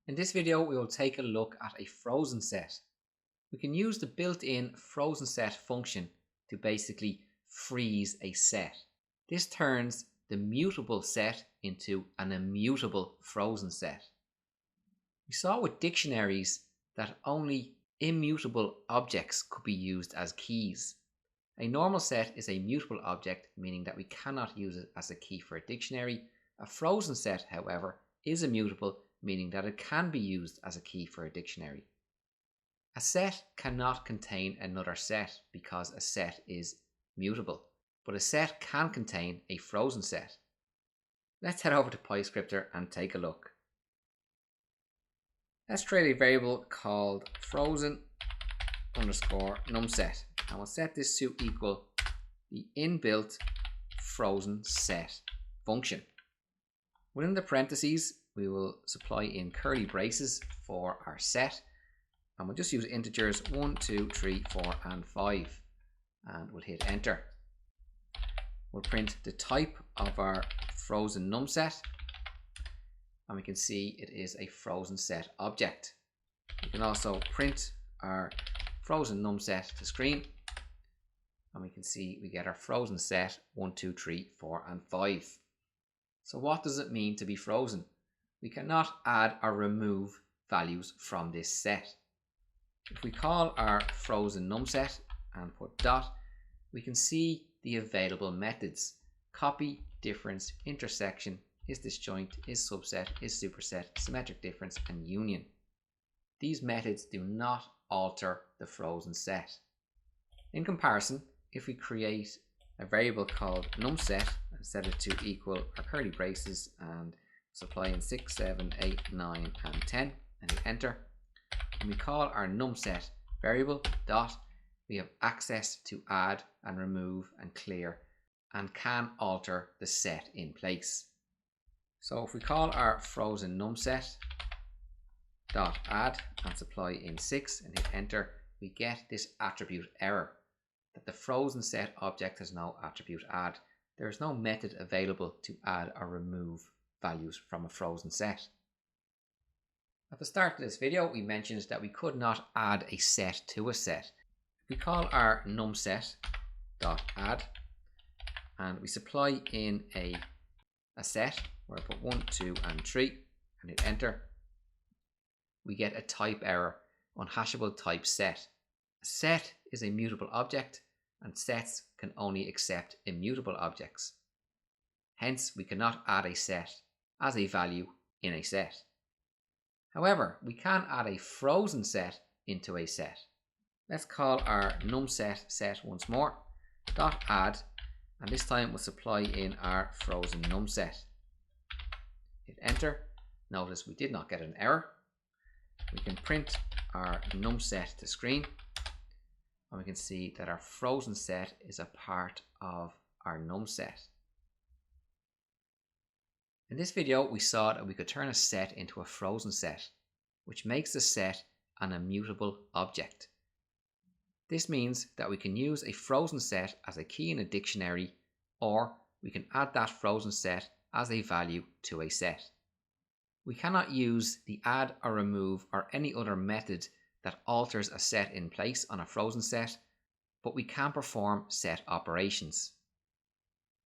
In this video, we will take a look at a frozen set. We can use the built-in frozenset function to basically freeze a set. This turns the mutable set into an immutable frozen set. We saw with dictionaries that only immutable objects could be used as keys. A normal set is a mutable object, meaning that we cannot use it as a key for a dictionary. A frozen set, however, is immutable, meaning that it can be used as a key for a dictionary. A set cannot contain another set because a set is mutable, but a set can contain a frozen set. Let's head over to PyScripter and take a look. Let's create a variable called frozen_numSet, and we'll set this to equal the inbuilt frozen set function. Within the parentheses, we will supply in curly braces for our set, and we'll just use integers 1, 2, 3, 4 and 5, and we'll hit enter. We'll print the type of our frozen numSet, and we can see it is a frozen set object. We can also print our frozen numSet to screen, and we can see we get our frozen set 1, 2, 3, 4 and 5. So what does it mean to be frozen? We cannot add or remove values from this set. If we call our frozen numSet and put dot, we can see the available methods: copy, difference, intersection, is disjoint, is subset, is superset, symmetric difference and union. These methods do not alter the frozen set. In comparison, if we create a variable called numSet and set it to equal our curly braces and supply in 6, 7, 8, 9 and 10 and hit enter, and we call our numSet variable dot, we have access to add and remove and clear and can alter the set in place. So if we call our frozen numSet dot add and supply in 6 and hit enter, we get this attribute error that the frozen set object has no attribute add. There is no method available to add or remove values from a frozen set. At the start of this video, we mentioned that we could not add a set to a set. We call our numSet dot add and we supply in a set where I put 1, 2 and 3 and hit enter, we get a type error on hashable type set. A set is a mutable object and sets can only accept immutable objects. Hence, we cannot add a set as a value in a set. However, we can add a frozen set into a set. Let's call our numSet set once more, dot add, and this time we'll supply in our frozen numSet. Hit enter. Notice we did not get an error. We can print our numSet to screen, and we can see that our frozen set is a part of our numSet. In this video, we saw that we could turn a set into a frozen set, which makes the set an immutable object. This means that we can use a frozen set as a key in a dictionary, or we can add that frozen set as a value to a set. We cannot use the add or remove or any other method that alters a set in place on a frozen set, but we can perform set operations.